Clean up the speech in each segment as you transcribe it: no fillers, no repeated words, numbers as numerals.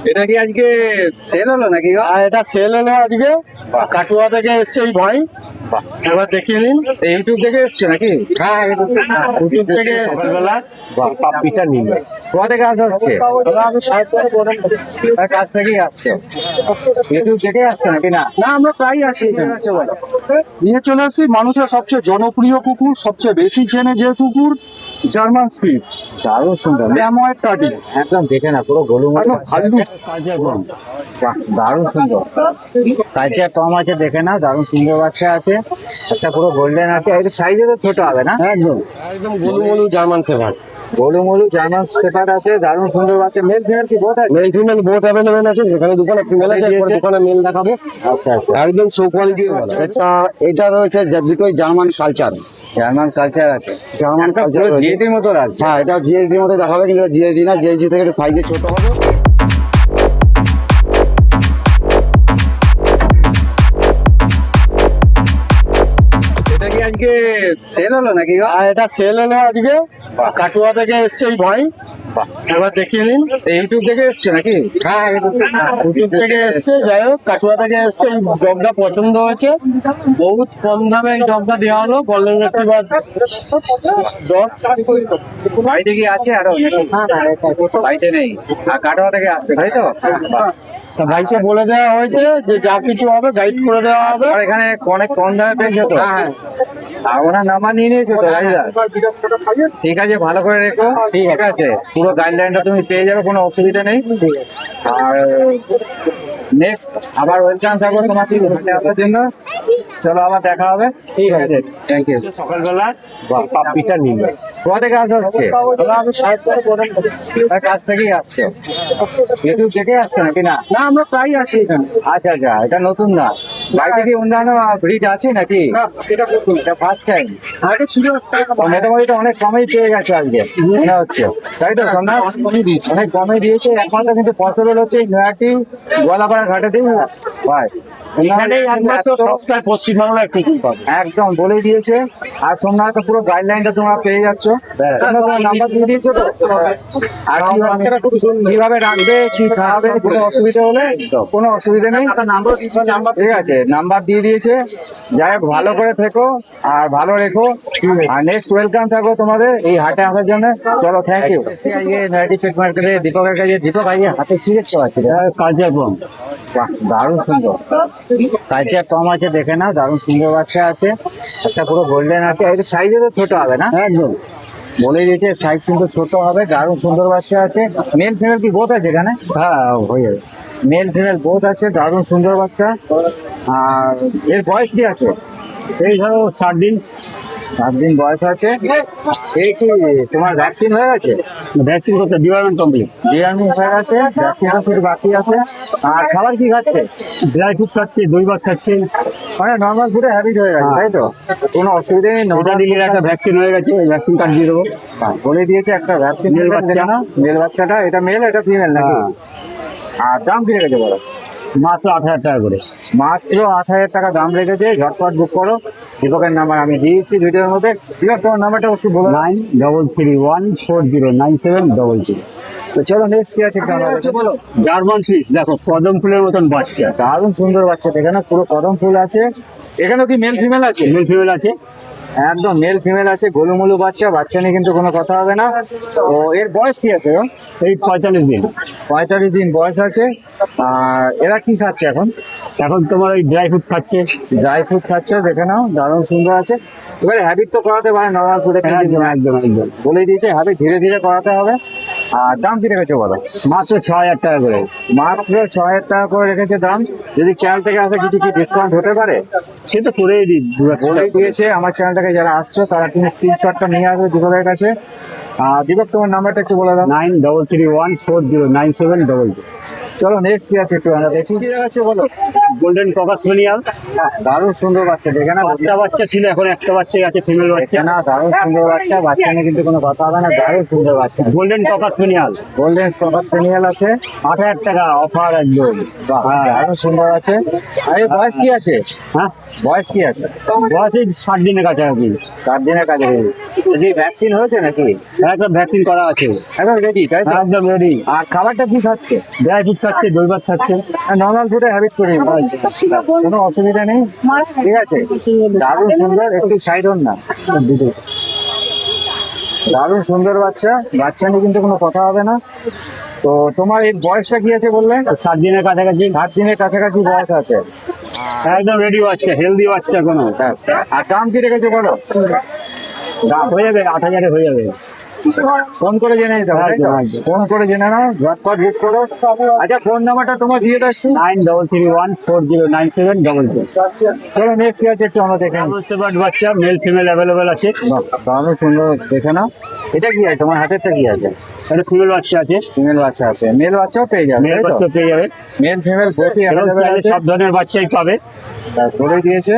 এটা কি আজকে সেল হলো নাকি গো? এটা সেল হলো আজকে, কাটুয়া থেকে এসছে এই ভাই, এবার দেখিয়ে নিন। ইউটিউব থেকে এসছে নাকি? হ্যাঁ ইউটিউব থেকে সকালবেলা পাপ্পিটা নিন। কোথা থেকে আসা হচ্ছে? আমি সাহেব করে বলেন তার কাছ থেকেই আসছে। ইউটিউব থেকে আসছে নাকি? না না, আমরা প্রায় আছি এখানে। আছে বলো। নিয়ে চলে আসছি মানুষের সবচেয়ে জনপ্রিয় কুকুর, সবচেয়ে বেশি চেনে যে কুকুর, জার্মান স্পিটস, দারুণ সুন্দর, ল্যাময়েড টার্ডি। একদম দেখে না পুরো গোলুমল। দারুণ সুন্দর, কালচার কম আছে দেখে না, দারুণ সুন্দর বাচ্চা আছে, একটা পুরো গোল্ডেন আছে। এর সাইজে তো ছোট হবে না? একদম একদম গোলুমলু জার্মান শেফার্ড। গোলুমলু জার্মান শেফার্ড আছে, দারুণ সুন্দর বাচ্চা। মেল ফিমেল কি বোধ আছে? মেল ফিমেল বোথ অ্যাভেলেবেল আছে, যেখানে দোকানে ফিমেল আছে, এরপরে দোকানে মেল দেখাবো। আচ্ছা আচ্ছা, একদম শো কোয়ালিটি। এটা রয়েছে দুটোই জার্মান কালচার, জার্মান কালচার আছে, জার্মান কালচার জিএটির মতো লাগছে। হ্যাঁ, এটা জিএসডি মধ্যে দেখাবে, কিন্তু জিএসডি না, জিএসডি থেকে একটু সাইজে ছোট হবে। এটা কি আজকে সেল হলো নাকি গো? এটা সেল হলো আজকে, কাটুয়া থেকে এসছে এই ভাই, এবার দেখিয়ে নিন। ইউটিউব থেকে এসছে নাকি? হ্যাঁ ইউটিউব থেকে এসছে, যাই হোক কাটুয়া থেকে এসছে। এই জবটা পছন্দ হয়েছে, বহুত কম দামে এই জবটা দেওয়া হলো। বললেন একবার জব বাড়িতে কি আছে আরো নাকি? বাড়িতে নেই, আর কাটোয়া থেকে আসছে তাই তো? তা ভাইকে বলে দেওয়া হয়েছে যে যা কিছু হবে গাইড করে দেওয়া হবে। আর এখানে অনেক কম দামে পেয়েছে তো? হ্যাঁ আর ওনার নাম্বার নিয়ে নিয়েছো তো রাজদা? ঠিক আছে, ভালো করে রেখো। ঠিক আছে, পুরো গাইডলাইনটা তুমি পেয়ে যাবে, কোনো অসুবিধা নেই। আর নেক্সট আবার ওয়েলকাম থাকবো তোমাকে এখানে আসার জন্য। চলো আবার দেখা হবে। ঠিক আছে, থ্যাংক ইউ। সকালবেলা পাপ্পিটা নিন। কোথা থেকে আসা হচ্ছে? আমি সাহেব করে বলেন তার কাছ থেকেই আসছে। ইউটিউব থেকে আসছে নাকি? না না, আমরা প্রায় আছি এখানে। আচ্ছা আচ্ছা, এটা নতুন না। বাড়িতে কি অন্যান্য ব্রিড আছে নাকি? না, এটা প্রথম। এটা ফার্স্ট টাইম। আগে ছিল একটা, মোটামুটি তো অনেক কমেই পেয়ে গেছে আজকে মনে হচ্ছে, তাই তো? সোমনাথ কমই দিয়েছে। অনেক কমে দিয়েছে। একমাত্র কিন্তু পসিবল হচ্ছে এই নয়াটি গোয়ালাপাড়া ঘাটেতেই ভাই, এখানেই একমাত্র সস্তায় পশ্চিমবাংলায় কুকুর পাবে। একদম বলে দিয়েছে। আর সোমনাথ পুরো গাইডলাইনটা তোমরা পেয়ে যাচ্ছ। নাম্বার দিয়ে দিয়েছো তো? আর কিভাবে রাখবে, কি খাওয়াবে, কোনো অসুবিধা হলে কোনো অসুবিধা নেই। ঠিক আছে, নাম্বার দিয়ে দিয়েছে। যাই হোক, ভালো করে থেকো আর ভালো রেখো। আর নেক্সট ওয়েলকাম থাকো তোমাদের এই হাটে আসার জন্য। চলো, থ্যাংক ইউ। আজকে নয়াটি পেট মার্কেটে দীপকের কাছে। দীপক, আজকে হাতে কি দেখতে পাচ্ছি? কালচার কম। বাহ, দারুণ সুন্দর, কালচার কম আছে দেখে না, দারুণ সুন্দর বাচ্চা আছে, একটা পুরো গোল্ডেন আছে। এর সাইজে তো ছোট হবে না? একদম বলে দিয়েছে সাইজ কিন্তু ছোট হবে, দারুণ সুন্দর বাচ্চা আছে। মেল ফিমেল কি বোধ আছে এখানে? হ্যাঁ হয়ে যাবে। মেল ফিমেল বোধ আছে, দারুণ সুন্দর বাচ্চা। আর এর বয়স কি আছে? এই ধরো 7 দিন। 7 দিন বয়স আছে। এই কি তোমার ভ্যাকসিন হয়ে গেছে? ভ্যাকসিন করতে ডিপার্টমেন্ট কমপ্লিট। ডিএনএ হয়ে গেছে, ভ্যাকসিন শুধু বাকি আছে। আর খাবার কি খাচ্ছে? ড্রাই ফ্রুট খাচ্ছে, দই ভাত খাচ্ছে। মানে নর্মাল ফুডে হ্যাবিট হয়ে গেছে, তাই তো? কোনো অসুবিধা নেই। ওটা নর্মাল দিলে একটা ভ্যাকসিন হয়ে গেছে, ওই ভ্যাকসিন কার্ড দিয়ে দেবো। বলে দিয়েছে একটা ভ্যাকসিন। মেল বাচ্চা না, মেল বাচ্চাটা, এটা মেল এটা ফিমেল নাকি? হ্যাঁ। আর দাম কি রেখেছে বলো? মাত্র 8,000 টাকা করে। মাত্র 8,000 টাকা দাম রেখেছে। ঝটপট বুক করো। দীপকের নাম্বার আমি দিয়েছি ভিডিওর মধ্যে। দীপক, তোমার নাম্বারটা অবশ্যই বলো। 9331409700। তো চলো নেক্সট কি আছে বলো। জার্মান ফিশ দেখো, কদম ফুলের মতন বাচ্চা, দারুণ সুন্দর বাচ্চা, এখানে পুরো কদম ফুল আছে। এখানে কি মেল ফিমেল আছে? মেল ফিমেল আছে। একদম মেল ফিমেল আছে, গোলুমলু বাচ্চা। বাচ্চা নিয়ে কিন্তু কোনো কথা হবে না। তো এর বয়স কি আছে? এই 45 দিন। 45 দিন বয়স আছে। আর এরা কি খাচ্ছে এখন? এখন তোমার ওই ড্রাই ফ্রুট খাচ্ছে। ড্রাই ফ্রুট খাচ্ছে, দেখে নাও, দারুণ সুন্দর আছে। এবারে হ্যাবিট তো করাতে পারে নর্মাল ফুডে, একদম একদম একদম। বলে দিয়েছে হ্যাবিট ধীরে ধীরে করাতে হবে। আর দাম কি রেখেছে বলো? মাত্র 6,000 টাকা করে। মাত্র 6,000 টাকা করে রেখেছে দাম। যদি চ্যানেল থেকে আসে কিছু কি ডিসকাউন্ট হতে পারে? সে তো করেই দিই। বলে দিয়েছে আমার চ্যানেলটাকে যারা আসছো তারা তুমি স্ক্রিনশটটা নিয়ে আসবে দীপকের কাছে। দীপক, তোমার নাম্বারটা একটু বলে দাও। 9331409700। চলো নেক্সট কি আছে একটু আমরা দেখি। কি আছে বলো? গোল্ডেন ককাসমেনিয়াল। দারুণ সুন্দর বাচ্চা, দেখে না? 5টা বাচ্চা ছিল, এখন একটা বাচ্চাই আছে, ফিমেল বাচ্চা। না, দারুণ সুন্দর বাচ্চা। বাচ্চা নিয়ে কিন্তু কোনো কথা হবে না, দারুণ সুন্দর বাচ্চা। গোল্ডেন ককাসমেনিয়াল। গোল্ডেন স্কপার আছে। 8,000 টাকা অফার একদম। দারুণ সুন্দর আছে। আর এর বয়স কি আছে? হ্যাঁ, বয়স কি আছে? বয়স এই 60 দিনের কাছাকাছি। 7 দিনের কাছে। যদি ভ্যাকসিন হয়েছে নাকি? একটা ভ্যাকসিন করা আছে। একদম রেডি, তাই তো? একদম রেডি। আর খাবারটা কি খাচ্ছে? ড্রাই ফ্রুট খাচ্ছে, দই ভাত খাচ্ছে। নর্মাল ফুডে হ্যাবিট করি, কোনো অসুবিধা নেই, ঠিক আছে। দারুণ সুন্দর, একটু সাইড হন না। দারুণ সুন্দর বাচ্চা, বাচ্চা নিয়ে কিন্তু কোনো কথা হবে না। তো তোমার এই বয়সটা কি আছে বললে? 7 দিনের কাছাকাছি। 7 দিনের কাছাকাছি বয়স আছে। একদম রেডি বাচ্চা, হেলদি বাচ্চা কোনো। আর দাম কি রেখেছে বলো? দাম হয়ে যাবে 8,000 হয়ে যাবে। ফোন করে জেনে নিতে হবে, ফোন করে জেনে নাও, ঝটপট বুক করো। আচ্ছা, ফোন নাম্বারটা তোমার দিয়ে দাচ্ছি। 9331409722। চলো নেক্সট কি আছে একটু আমরা দেখে নিই। বাচ্চা মেল ফিমেল অ্যাভেলেবেল আছে। দারুণ সুন্দর, দেখে নাও। এটা কি আছে তোমার হাতেরটা কি আছে? একটা ফিমেল বাচ্চা আছে, ফিমেল বাচ্চা আছে, মেল বাচ্চাও পেয়ে যাবে, মেল বাচ্চা পেয়ে যাবে। মেল ফিমেল বোথই অ্যাভেলেবেল আছে, সব ধরনের বাচ্চাই পাবে। করে দিয়েছে।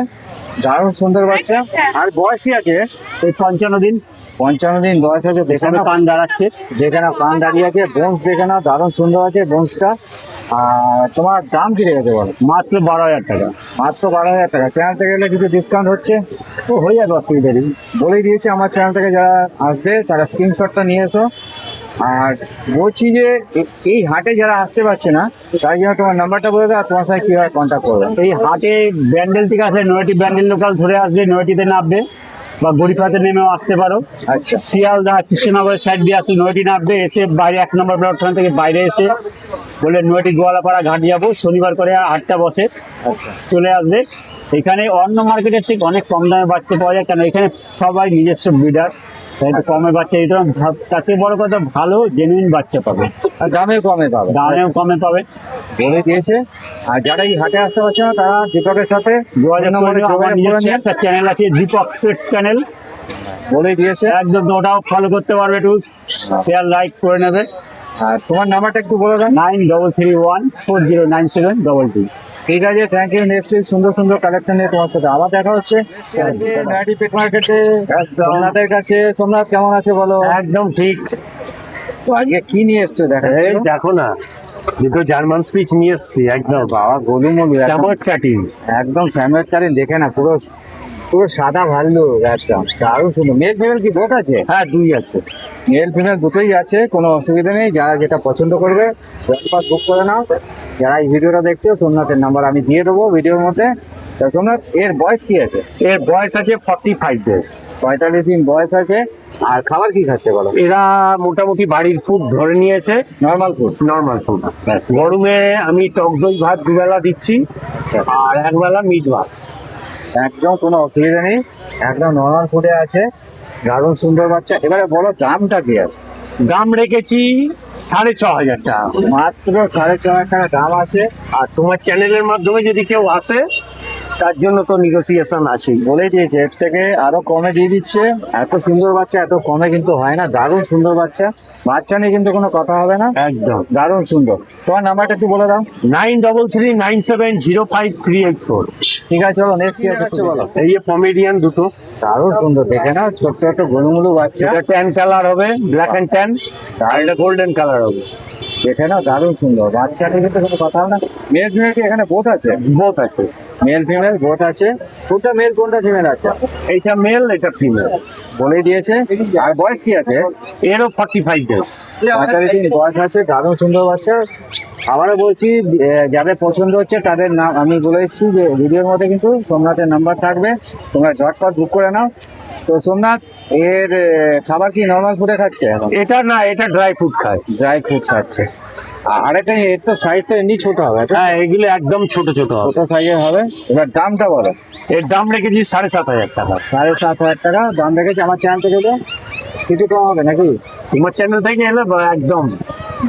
দারুণ সুন্দর বাচ্চা। আর বয়স কি আছে? এই 55 দিন। 55 দিন বয়স আছে, দেখে নাও। কান দাঁড়াচ্ছে, দেখে নাও, কান দাঁড়িয়ে আছে, বোনস দেখে নাও, দারুণ সুন্দর আছে বোনসটা। আর তোমার দাম কি রেখেছে বলো? মাত্র 12,000 টাকা। মাত্র 12,000 টাকা। চ্যানেল থেকে গেলে কিছু ডিসকাউন্ট হচ্ছে? তো হয়ে যাবে, অসুবিধা নেই। বলেই দিয়েছে আমার চ্যানেল থেকে যারা আসবে তারা স্ক্রিনশটটা নিয়ে এসো। আর বলছি যে এই হাটে যারা আসতে পারছে না তাই জন্য তোমার নাম্বারটা বলে দাও, আর তোমার সাথে কীভাবে কন্ট্যাক্ট করবে। এই হাটে ব্যান্ডেল থেকে আসলে নয়টি ব্যান্ডেল লোকাল ধরে আসবে, নয়টিতে নামবে, বা গরিফাতে নেমেও আসতে পারো। আচ্ছা, শিয়ালদা কৃষ্ণনগরের সাইড দিয়ে আসলে নয়টি নামবে, এসে বাইরে 1 নম্বর প্ল্যাটফর্ম থেকে বাইরে এসে বলে নয়টি গোয়ালাপাড়া ঘাট যাবো, শনিবার করে হাটটা বসে, আচ্ছা, চলে আসবে। এখানে অন্য মার্কেটের থেকে অনেক কম দামে বাচ্চা পাওয়া যায়, কারণ এখানে সবাই নিজস্ব ব্রিডার, তাই একটু কমে বাচ্চা দিতে হবে। তাতে বড় কথা ভালো জেনুইন বাচ্চা পাবে, আর দামেও কমে পাবে, দামেও কমে পাবে। বলে দিয়েছে। আর যারা এই হাটে আসতে পারছে না তারা দীপকের সাথে যোগাযোগ করে নিও। আমার নিজস্ব নিয়ে একটা চ্যানেল আছে, দীপক পেটস চ্যানেল, বলে দিয়েছে। একদম ওটাও ফলো করতে পারবে, একটু শেয়ার লাইক করে নেবে। আর তোমার নাম্বারটা একটু বলে দাও। 9331409722। ঠিক আছে, থ্যাংক ইউ। নেক্সট সুন্দর সুন্দর কালেকশন নিয়ে তোমার সাথে আবার দেখা হচ্ছে। নয়াটি পেট মার্কেটে সোমনাথের কাছে। সোমনাথ কেমন আছে বলো? একদম ঠিক। তো আজকে কি নিয়ে এসছো দেখা? এই দেখো না, দুটো জার্মান স্পিচ নিয়ে এসছি, একদম বাবা গোলুমলু, কেমন কাটিং। একদম স্যামুয়েল দেখে না, পুরো পুরো সাদা ভাল্লু একদম, দারুণ সুন্দর। মেল ফিমেল কি বোথ আছে? হ্যাঁ, 2 আছে। মেল ফিমেল দুটোই আছে, কোনো অসুবিধা নেই। যারা যেটা পছন্দ করবে ঝটপট বুক করে নাও। যারা এই ভিডিওটা দেখছো, সোমনাথের নাম্বার আমি দিয়ে দেবো ভিডিওর মধ্যে। তা সোমনাথ, এর বয়স কি আছে? এর বয়স আছে 45 ডেজ। 45 দিন বয়স আছে। আর খাবার কি খাচ্ছে বলো? এরা মোটামুটি বাড়ির ফুড ধরে নিয়েছে, নর্মাল ফুড। Normal food. গরমে আমি টক দই ভাত 2 বেলা দিচ্ছি, আর 1 বেলা মিট ভাত। একদম কোনো অসুবিধা নেই, একদম নর্মাল ফুডে আছে। দারুণ সুন্দর বাচ্চা। এবারে বলো দামটা কি আছে? দাম রেখেছি 6,500 টাকা। মাত্র 6,500 টাকা দাম আছে। আর তোমার চ্যানেলের মাধ্যমে যদি কেউ আসে, তার জন্য তো নেগোসিয়েশন আছে। বলেই দিয়েছে এর থেকে আরো কমে দিয়ে দিচ্ছে। এত সুন্দর বাচ্চা এত কমে কিন্তু হয় না। দারুণ সুন্দর বাচ্চা, বাচ্চা নিয়ে কিন্তু কোনো কথা হবে না, একদম দারুণ সুন্দর। তোমার নাম্বারটা একটু বলে দাও। 9339705384। ঠিক আছে, চলো নেক্সট কি আছে বলো। এই যে পমেডিয়ান দুটো, দারুণ সুন্দর, দেখে না, ছোট্ট ছোট্ট গোলুমুলু বাচ্চা। এটা ট্যান কালার হবে, ব্ল্যাক অ্যান্ড ট্যান, আর এটা গোল্ডেন কালার হবে। দেখে না, দারুণ সুন্দর। বাচ্চা নিয়ে কিন্তু কোনো কথা হবে না। মেল ফিমেল কি এখানে বোথ আছে? বোথ আছে, মেল ফিমেল বোথ আছে। কোনটা মেল কোনটা ফিমেল আছে? এইটা মেল, এটা ফিমেল। বলেই দিয়েছে। আর বয়স কি আছে? এরও 45 ডেজ। 45 দিন বয়স আছে। দারুণ সুন্দর বাচ্চা। আবারও বলছি, যাদের পছন্দ হচ্ছে তাদের নাম আমি বলে দিচ্ছি যে ভিডিওর মধ্যে কিন্তু সোমনাথের নাম্বার থাকবে, তোমরা ঝটপট বুক করে নাও। তো সোমনাথ, এর খাবার কি নর্মাল ফুডে খাচ্ছে এখন? এটা না, এটা ড্রাই ফ্রুট খায়। ড্রাই ফ্রুট খাচ্ছে। আরেকটা, এর তো সাইজ তো এমনি ছোট হবে। হ্যাঁ, এগুলো একদম ছোট ছোট হবে। ছোট সাইজের হবে। এবার দামটা বলো। এর দাম রেখেছি 7,500 টাকা। 7,500 টাকা দাম রেখেছে। আমার চ্যানেল থেকে তো কিছু কম হবে নাকি? তোমার চ্যানেল থেকে এলে একদম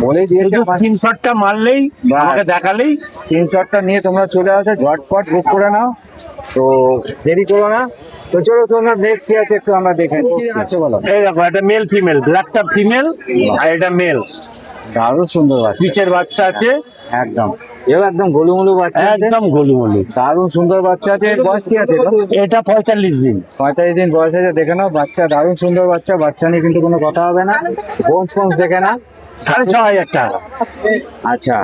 বলেই দিয়েছে। স্ক্রিনশটটা মারলেই, আমাকে দেখালেই, স্ক্রিনশটটা নিয়ে তোমরা চলে আসো, ঝটপট বুক করে নাও। তো দেরি করো না। তো চলো তোমরা নেক্সট কি আছে একটু আমরা দেখে নিই। কি আছে বলো। এই দেখো, এটা মেল ফিমেল, ব্ল্যাকটা ফিমেল আর এটা মেল। দারুণ সুন্দর বাচ্চা, নিচের বাচ্চা আছে, একদম এও একদম গোলুমুলু বাচ্চা আছে। একদম গোলুমলু। দারুণ সুন্দর বাচ্চা আছে। এর বয়স কি আছে? এটা 45 দিন। 45 দিন বয়স আছে। দেখে নাও বাচ্চা, দারুণ সুন্দর বাচ্চা। বাচ্চা নিয়ে কিন্তু কোনো কথা হবে না। বোনস ফোনস দেখে না। 6,500 টাকা। আচ্ছা,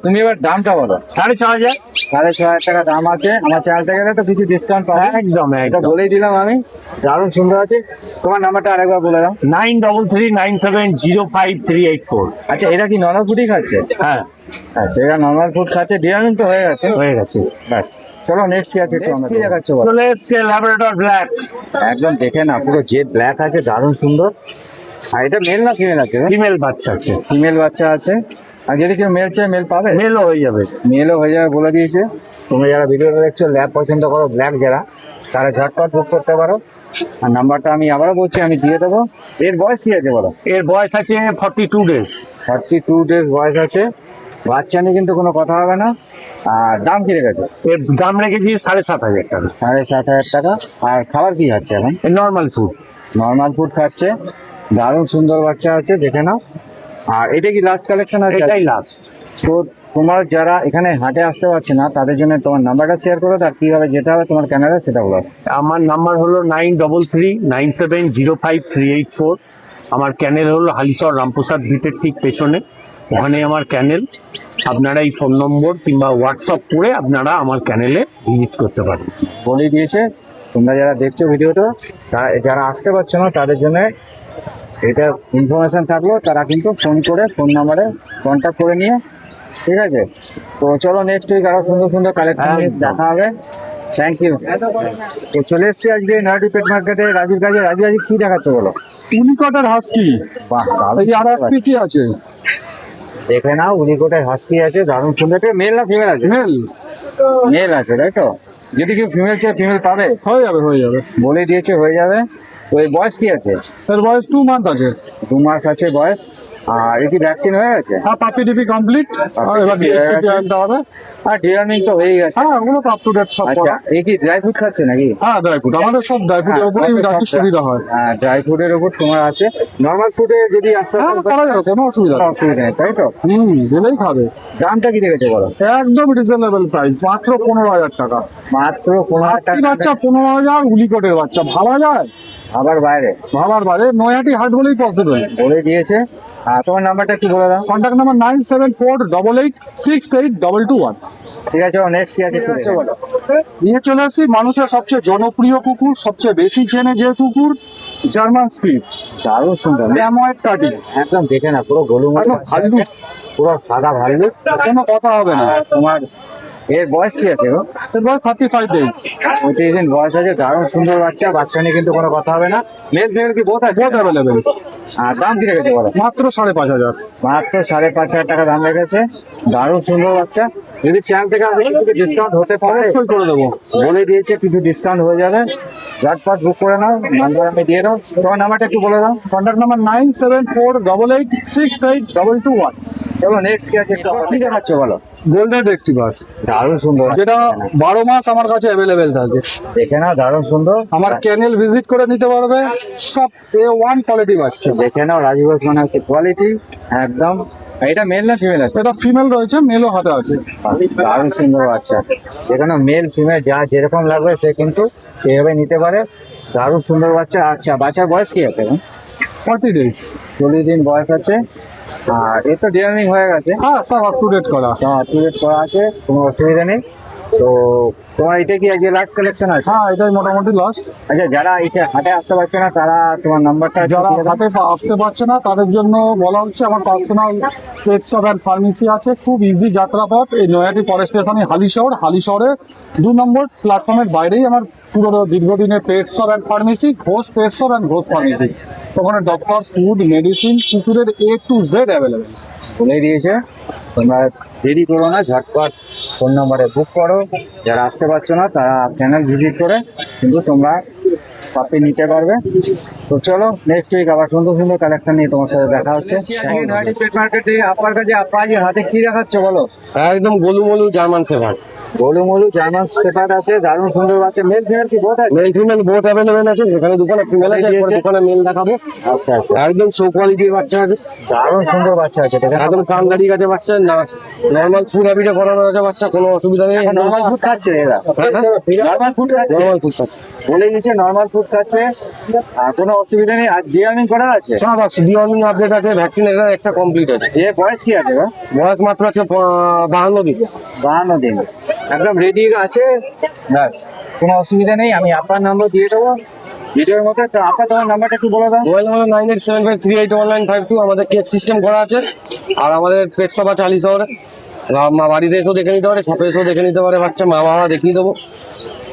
তুমি এবার দামটা বলো। 6,500। 6,500 টাকা দাম আছে। আমার চ্যানেলটা গেলে তো কিছু ডিসকাউন্ট পাবে। একদম এটা বলেই দিলাম আমি। দারুণ সুন্দর আছে। তোমার নাম্বারটা আরেকবার বলে দাও। 9339705384। আচ্ছা, এটা কি নর্মাল ফুডই খাচ্ছে? হ্যাঁ, আচ্ছা, এটা নর্মাল ফুড খাচ্ছে। ডিনারিং তো হয়ে গেছে। হয়ে গেছে। ব্যাস, চলো নেক্সট কি আছে একটু কি দেখাচ্ছে বলো। চলে এসছে ল্যাবরেটর ব্ল্যাক। একদম দেখে না, পুরো জেড ব্ল্যাক আছে, দারুণ সুন্দর। আর এটা মেল না ফিমেল আছে? ফিমেল বাচ্চা আছে। ফিমেল বাচ্চা আছে। আর যদি কেউ মেল চায় মেল পাবে? মেলও হয়ে যাবে। মেলও হয়ে যাবে বলে দিয়েছে। তোমরা যারা ভিডিওটা দেখছো, ল্যাব পছন্দ করো, ব্ল্যাক যারা, তারা ঝটপট বুক করতে পারো। আর নাম্বারটা আমি আবারও বলছি, আমি দিয়ে দেবো। এর বয়স কি আছে বলো? এর বয়স আছে 42 ডেজ। 42 ডেজ বয়স আছে। বাচ্চা নিয়ে কিন্তু কোনো কথা হবে না। আর দাম কি রেখেছে? এর দাম রেখেছি 7,500 টাকা। 7,500 টাকা। আর খাবার কি খাচ্ছে এখন? Normal food. নর্মাল ফুড খাচ্ছে। দারুণ সুন্দর বাচ্চা আছে, দেখে নাও। আর এটা কি লাস্ট কালেকশন আছে? এটাই লাস্ট। তো তোমার যারা এখানে হাটে আসতে পারছে না, তাদের জন্য তোমার নাম্বারটা শেয়ার করো। আর কিভাবে যেতে হবে তোমার ক্যামেরা সেটা বলো। আমার নাম্বার হলো 9339705384। আমার ক্যানেল হলো হালিশহর রামপ্রসাদ ভিটের ঠিক পেছনে, ওখানে আমার ক্যানেল। আপনারা এই ফোন নম্বর কিংবা হোয়াটসঅ্যাপ করে আপনারা আমার ক্যানেলে ভিজিট করতে পারেন। বলে দিয়েছে। তোমরা যারা দেখছো ভিডিওটা, যারা আসতে পারছো না তাদের জন্য এটা ইনফরমেশন থাকলো। তারা কিন্তু ফোন করে ফোন নাম্বারে কন্ট্যাক্ট করে নিয়ে, ঠিক আছে? তো চলো নেক্সট উইক আরো সুন্দর সুন্দর কালেকশন দেখা হবে। Thank you. তো চলে এসছি আজকে নয়াটি পেট মার্কেটে রাজীব কাজে। রাজীব আজকে কি দেখাচ্ছে বলো? উনিকটার হাস্কি। বাহ, এই আর এক পিচি আছে, দেখে নাও। উনিকোটায় হাস্কি আছে, দারুণ সুন্দর। মেল না ফিমেল আছে? মেল। মেল আছে, তাই তো? যদি কেউ ফিমেল চায় ফিমেল পাবে? হয়ে যাবে হয়ে যাবে। বলে দিয়েছে হয়ে যাবে। তো এই বয়স কি আছে? এর বয়স 2 মান্থ আছে। 2 মাস আছে বয়স। আর এটি ভ্যাকসিন হয়ে গেছে? হ্যাঁ, পাপি টিপি কমপ্লিট। আর এবার ডিএসটি আনতে হবে। আর ডিওয়ার্মিং তো হয়ে গেছে। হ্যাঁ, ওগুলো তো আপ টু ডেট সব আচ্ছা, করা। এই কি ড্রাই ফ্রুট খাচ্ছে নাকি? হ্যাঁ, ড্রাই ফ্রুট আমাদের সব ড্রাই ফ্রুটের উপরেই রাখতে সুবিধা হয়। ড্রাই ফ্রুটের উপর তোমার আছে। নর্মাল ফুডে যদি আসতে হ্যাঁ, করা যাবে, কোনো অসুবিধা কোনো নেই। অসুবিধা নেই, তাই তো? দিলেই খাবে। দামটা কি রেখেছে বলো? একদম রিজনেবল প্রাইস, মাত্র 15,000 টাকা। মাত্র 15,000 হাস্কি টাকা। বাচ্চা 15,000, উলিকটের বাচ্চা ভাবা যায়? আবার বাইরে ভাবার বাইরে। নয়াটি হাট বলেই পসিবল। বলে দিয়েছে। আর তোমার নাম্বারটা একটু বলে দাও। Contact number 9748868221। ঠিক আছে, নেক্সট কি আছে একটু বলো। নিয়ে চলে আসছি মানুষের সবচেয়ে জনপ্রিয় কুকুর, সবচেয়ে বেশি চেনে যে কুকুর, জার্মান স্পিটস, দারুণ সুন্দর। Samoyed cutting. একদম দেখে না, পুরো গোলুমলু একদম ভাল্লুক, পুরো সাদা ভাল্লুক। কোনো কথা হবে না। আর তোমার এর বয়স কি আছে গো? এর বয়স 35 ডেজ। 35 দিন বয়স আছে। দারুণ সুন্দর বাচ্চা। বাচ্চা নিয়ে কিন্তু কোনো কথা হবে না। মেল ফিমেল কি বোথ আছে? বহুত অ্যাভেলেবেল। আর দাম কি রেখেছে বলো? মাত্র 5,500। মাত্র 5,500 টাকা দাম রেখেছে। দারুণ সুন্দর বাচ্চা। যদি চ্যানেল থেকে আসে কিছু ডিসকাউন্ট হতে পারে, অবশ্যই করে দেবো। বলে দিয়েছে কিছু ডিসকাউন্ট হয়ে যাবে। ঝটপট বুক করে নাও। নাম্বার আমি দিয়ে দাও। তোমার নাম্বারটা একটু বলে দাও। Contact number 9748868221। চলো নেক্সট কি আছে কি দেখাচ্ছ বলো। গোল্ডেন রেক্টিভার, দারুণ সুন্দর যেটা 12 মাস আমার কাছে অ্যাভেলেবেল থাকে। দেখে নাও, দারুণ সুন্দর। আমার ক্যানেল ভিজিট করে নিতে পারবে। সব A1 কোয়ালিটি বাচ্চা। দেখে নাও, রাজীব ঘোষ মানে হচ্ছে কোয়ালিটি একদম। এটা মেল না ফিমেল আছে? এটা ফিমেল রয়েছে, মেলও হাতে আছে। দারুণ সুন্দর বাচ্চা। যেখানে মেল ফিমেল যা যেরকম লাগবে সে কিন্তু সেভাবে নিতে পারে। দারুণ সুন্দর বাচ্চা। আচ্ছা, বাচ্চার বয়স কি আছে? 40 ডেজ। 40 দিন বয়স আছে। আর এ তো ডিওয়ার্মিং হয়ে গেছে। হ্যাঁ, সব আপ টু ডেট করা। আপডেট করা আছে, কোনো অসুবিধা নেই। তো তোমার এটা কি আজকে লাস্ট কালেকশন আছে? হ্যাঁ, এটাই মোটামুটি লাস্ট। আচ্ছা, যারা এটা হাটে আসতে পারছে না তারা তোমার নাম্বারটা যারা হাতে আসতে পারছে না তাদের জন্য বলা হচ্ছে, আমার personal pet shop and pharmacy আছে, খুব ইজি যাত্রাপথ। এই নয়াটি পরের স্টেশনে হালিশহরে 2 নম্বর প্ল্যাটফর্মের বাইরেই আমার পুরো দীর্ঘদিনের pet shop and pharmacy, Ghosh pet shop and Ghosh pharmacy. ওখানে ডক্টর, ফুড, মেডিসিন, কুকুরের A to Z অ্যাভেলেবেল। বলে দিয়েছে। তোমরা দেরি করো না, ঝটপট ফোন নম্বরে বুক করো। যারা আসতে পারছো না তারা চ্যানেল ভিজিট করে কিন্তু তোমরা কপি নিতে পারবে। তো চলো নেক্সট উইক আবার সুন্দর সুন্দর কালেকশন নিয়ে তোমার সাথে দেখা হচ্ছে। পেট মার্কেটে আপনার কাছে আপনার হাতে কি দেখাচ্ছে বলো? একদম গোলুমলু জার্মান শেফার্ড। গোলু মোলু জার্মান শেপার্ড আছে, দারুণ সুন্দর বাচ্চা, মেল ফিমেল কি বোধ আছে? মেল ফিমেল বোথ অ্যাভেলেবেল আছে, এখানে দোকানে ফিমেল আছে, এরপরে দোকানে মেল দেখাবো। আচ্ছা আচ্ছা, একদম শো কোয়ালিটির বাচ্চা আছে, দারুণ সুন্দর বাচ্চা আছে, দেখেন একদম কান দাড়ি আছে বাচ্চা, না নর্মাল ফুড হ্যাবিটে করানো আছে বাচ্চা, কোনো অসুবিধা নেই। নর্মাল ফুড খাচ্ছে এরা, নর্মাল ফুড খাচ্ছে, নর্মাল ফুড খাচ্ছে, বলে দিচ্ছে নর্মাল ফুড খাচ্ছে, আর কোনো অসুবিধা নেই। আর ডিওয়ার্মিং করা আছে, সব আছে, ডিওয়ার্মিং আপডেট আছে, ভ্যাকসিনেশন একটা কমপ্লিট আছে। এ বয়স কি আছে গো? বয়স মাত্র আছে 52 দিন। 52 দিন, একদম রেডি আছে, ব্যাস কোনো অসুবিধা নেই। আমি আপনার নম্বর দিয়ে দেবো ভিডিওর মধ্যে, তো আপনার তোমার নাম্বারটা একটু বলে দাও। মোবাইল নাম্বার 9875381952, আমাদের কেক সিস্টেম করা আছে, আর আমাদের পেট শপ আছে হালিশহরে, বাড়িতে এসেও দেখে নিতে পারে, শপে এসেও দেখে নিতে পারে বাচ্চা, মা বাবা দেখিয়ে দেবো,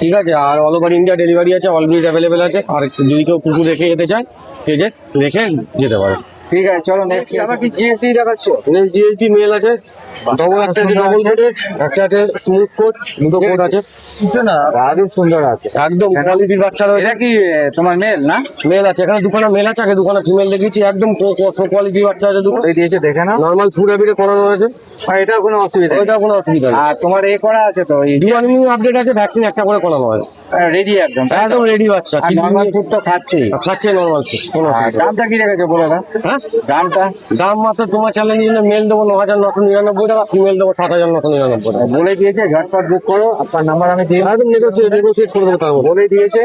ঠিক আছে। আর অল ওভার ইন্ডিয়া ডেলিভারি আছে, অল ব্রিড অ্যাভেলেবেল আছে, আর যদি কেউ কুকুর রেখে যেতে চায় কেজে রেখে যেতে পারে। ঠিক আছে, চলো নেক্সট। আবার কি জিএসসি দেখাচ্ছ? নেক্সট জিএসটি মেল আছে, ডবল একটা আছে, ডবল কোটের একটা আছে, স্মুথ কোট, দুটো কোট আছে, দারুণ সুন্দর আছে, একদম কোয়ালিটির বাচ্চা রয়েছে। এটা কি তোমার মেল না? মেল আছে, এখানে দুখানা মেল আছে, আগে দুখানা ফিমেল দেখিয়েছি, একদম কোয়ালিটির বাচ্চা আছে দুটো, এই দিয়েছে দেখে না, নর্মাল ফুড হ্যাবিটে করানো হয়েছে, আর এটাও কোনো অসুবিধা নেই। ওইটা কোনো অসুবিধা নেই। আর তোমার এ করা আছে তো, ডিওয়ার্মিং আপডেট আছে, ভ্যাকসিন একটা করে করানো হয়, রেডি একদম, একদম রেডি বাচ্চা, আর নর্মাল ফুড তো খাচ্ছেই। খাচ্ছে নর্মাল ফুড, কোনো আর অসুবিধা নেই। দামটা কি রেখেছো বলো না? হ্যাঁ, দামটা দাম মাত্র তোমার চ্যালেঞ্জের জন্য মেল দেবো 9,999 টাকা, ফিমেল দেবো 7,999 টাকা। বলে দিয়েছে, ঝটপট বুক করো, আপনার নাম্বার আমি দিয়ে একদম নেগোসিয়েট করে দেবো তার মধ্যে। বলে দিয়েছে।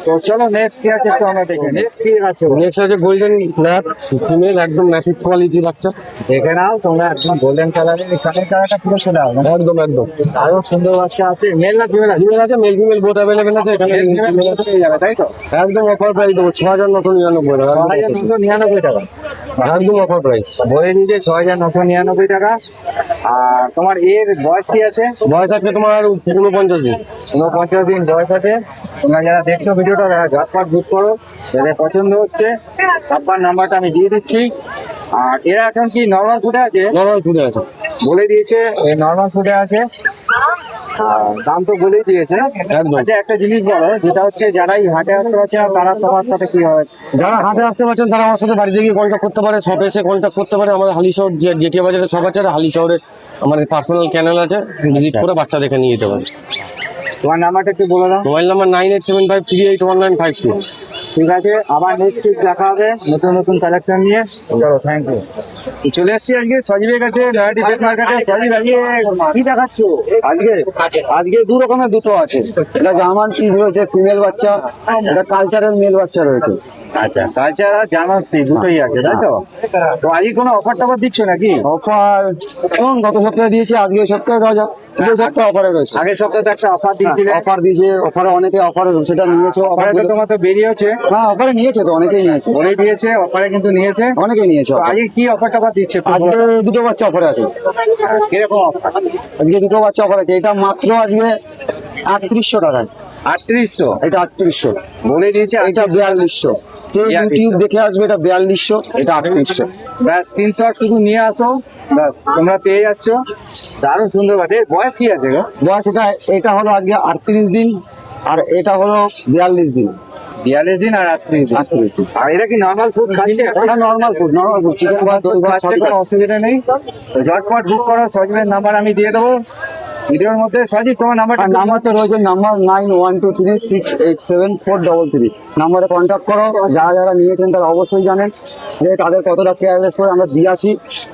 তো চলো নেক্সট কি আছে একটু আমরা দেখি, নেক্সট কি আছে নেক্সট আছে গোল্ডেন ল্যাব ফিমেল, একদম ম্যাসিভ কোয়ালিটি বাচ্চা, দেখে নাও তোমরা, একদম গোল্ডেন কালারের, কানের কালারটা পুরো চলে আসবে, একদম একদম আরো সুন্দর বাচ্চা আছে, মেল না ফিমেল আছে? ফিমেল আছে, মেল ফিমেল বোথ অ্যাভেলেবেল আছে, এখানে female আছে। পেয়ে যাবে তাই তো? একদম অফার প্রাইস দেবো 6,999 টাকা, 6,999 টাকা একদম অফার প্রাইস। বলে দিয়েছে, 6,999 টাকা। আর তোমার এর বয়স কি আছে? বয়স আছে তোমার 49 দিন। 49 দিন বয়স আছে। তোমরা যারা দেখছো ভিডিওটা, তারা ঝটপট বুক করো, যাদের পছন্দ হচ্ছে। আপনার নাম্বারটা আমি দিয়ে দিচ্ছি। আর এরা এখন কি নর্মাল ফুডে আছে? নর্মাল ফুডে আছে, বলে দিয়েছে এই নর্মাল ফুডে আছে। আর দাম তো বলেই দিয়েছে একদম। আচ্ছা, একটা জিনিস বলো, যেটা হচ্ছে যারা এই হাটে আসতে পারছে না, তারা তোমার সাথে কি হয়? যারা হাটে আসতে পারছেন তারা আমার সাথে বাড়িতে গিয়ে কন্ট্যাক্ট করতে পারে, শপে এসে কন্ট্যাক্ট করতে পারে। আমাদের হালিশহর জেটিয়া বাজারে শপ আছে, আর হালিশহরে আমাদের পার্সোনাল চ্যানেল আছে, ভিজিট করে বাচ্চা দেখে নিয়ে যেতে পারে। তোমার নাম্বারটা একটু বলে দাও। Mobile number 9875381952। ঠিক আছে, আবার নেক্সট উইক দেখা হবে নতুন নতুন কালেকশন নিয়ে। চলো, থ্যাংক ইউ। চলে এসেছি আজকে সজীবের কাছে, নয়াটি পেট মার্কেটে। সজীব, আজকে কি দেখাচ্ছ? আজকে দু রকমের দুটো আছে, এটা জার্মান পিস রয়েছে ফিমেল বাচ্চা, এটা কালচারের মেল বাচ্চা রয়েছে। আচ্ছা, কালচার আর জার্মান ফ্রি দুটোই আছে তাই তো? তো আজকে কোনো অফার টফার দিচ্ছ নাকি? অফার গত সপ্তাহে দিয়েছি, আজকে এই সপ্তাহে দেওয়া যাক, এই সপ্তাহে অফারে রয়েছে। আগের সপ্তাহে তো একটা অফার দিচ্ছিলে। অফার দিয়েছে, অফারে অনেকে অফার সেটা নিয়েছে, অফারে তো তোমার তো বেরিয়েছে, হ্যাঁ অফারে নিয়েছে তো, অনেকেই নিয়েছে, বলে দিয়েছে অফারে কিন্তু নিয়েছে। অনেকেই নিয়েছে তো offer। আজকে কি অফার টফার দিচ্ছে? আজকে দুটো বাচ্চা অফারে আছে, কিরকম অফার? আজকে দুটো বাচ্চা অফার আছে। এটা মাত্র আজকে 3800 টাকায়, 3800 এটা 3800, বলে দিয়েছে। এটা 4200, ইউটিউব দেখে আসবে, এটা 4200, এটা 3800। ব্যাস, স্ক্রিনশট শুধু নিয়ে আসো, ব্যাস তোমরা পেয়ে যাচ্ছ। দারুণ সুন্দর বাটে। বয়স কি আছে গো? বয়স এটা হলো আজকে 38 দিন, আর এটা হলো 42 দিন। 42 দিন আর 38 দিন। 38 দিন। আর এটা কি নর্মাল ফুড খাচ্ছে? এটা নর্মাল ফুড, চিকেন ভাত, দই ভাত সবই কোনো খাচ্ছে। অসুবিধা নেই। তো ঝটপট বুক করো, সজীবের নাম্বার আমি দিয়ে দেবো ভিডিওর মধ্যে। সজীব, তোমার নাম্বারটা আর নাম্বার তো রয়েছে, নাম্বার 9123687433। নাম্বারে কন্ট্যাক্ট করো। যারা যারা নিয়েছেন তারা অবশ্যই জানেন যে তাদের কতটা কেয়ারলেস করে আমরা দিয়ে আসি,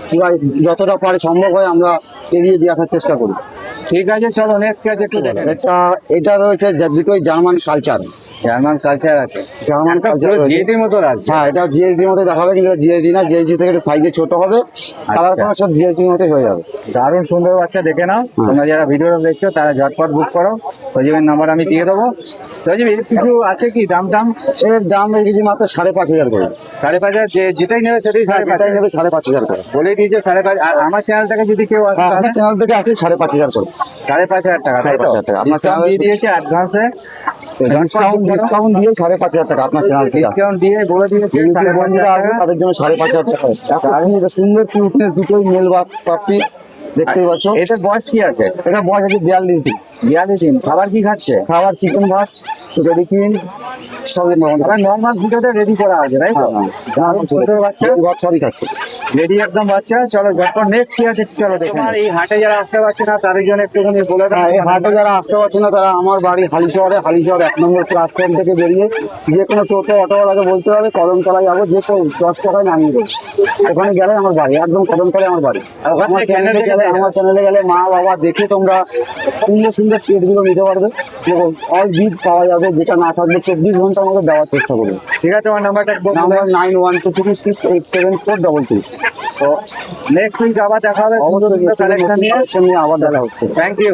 কিংবা যতটা পারে সম্ভব হয় আমরা এগিয়ে দিয়ে আসার চেষ্টা করি। ঠিক আছে, চলো নেক্সট কাজ একটু দেখেন। এটা রয়েছে দুটোই জার্মান কালচার, জার্মান কালচার আছে, জার্মান কালচার জিএটির মতো লাগছে। হ্যাঁ, এটা জিএসডির মধ্যে দেখাবে, কিন্তু জিএসডি না, জিএসডি থেকে একটু সাইজে ছোট হবে, কালার কোনো সব জিএসডির মধ্যে হয়ে যাবে। দারুণ সুন্দর বাচ্চা, দেখে নাও। তোমরা যারা ভিডিওটা দেখছো তারা ঝটপট বুক করো, সজীবের নাম্বার আমি দিয়ে দেবো। সজীব, এর কিছু আছে কি দাম টাম? এর দাম রেখেছি মাত্র 5500 করে। 5,500, যেটাই নেবে সেটাই যেটাই 5,500 নেবে 5500 করে। বলে দিয়েছে 5,500। আর আমার চ্যানেলটাকে যদি কেউ আসে, আমার চ্যানেল থেকে আছে 5500 করে। 5,500 টাকা, তাই তো? 5,500 টাকা। আপনার ডিসকাউন্ট দিয়ে দিয়েছে অ্যাডভান্সে, ডিসকাউন্ট দিয়ে 5500 টাকা আপনার চ্যানেল থেকে। ডিসকাউন্ট দিয়ে বলে দিয়েছে ইউটিউবে বন্ধুরা আসবে, তাদের জন্য 5500 টাকা। আর এটা সুন্দর কিউটনেস, দুটোই মেল বা পাপ্পি, দেখতেই পাচ্ছ। এটার বয়স কি আছে? এটা বয়স আছে 42 দিন। 42 দিন। খাবার কি খাচ্ছে? খাবার চিকেন ভাত, চিকেন সবই নর্মাল ভিডিওতে রেডি করা আছে, তাই তো? ছোট বাচ্চা ভাত সবই খাচ্ছে। রেডি একদম বাচ্চা। চলো যখন নেক্সট কি আছে চলো দেখো। তোমার এই হাটে যারা আসতে পারছে না তাদের জন্য একটুখানি বলে দাও। এই হাটে যারা আসতে পারছে না তারা আমার বাড়ি হালিশহর 1 নম্বর প্ল্যাটফর্ম থেকে বেরিয়ে যে কোনো টোটো অটোওয়ালাকে বলতে হবে কদমতলায় যাবো, যে কেউ 10 টাকায় নামিয়ে দেবে। ওখানে গেলে আমার বাড়ি, একদম কদমতলায় আমার বাড়ি। আমার চ্যানেলে গেলে মা বাবা দেখে তোমরা সুন্দর সুন্দর পেটগুলো নিতে পারবে এবং অল বিট পাওয়া যাবে, যেটা না থাকবে 24 ঘন্টার মধ্যে দেওয়ার চেষ্টা করবে। ঠিক আছে, আমার নাম্বারটা নাম্বার 9123687433। তো নেক্সট উইক আবার দেখা হবে। অবশ্যই কালেকশন নিয়ে আবার দেখা হচ্ছে। Thank you.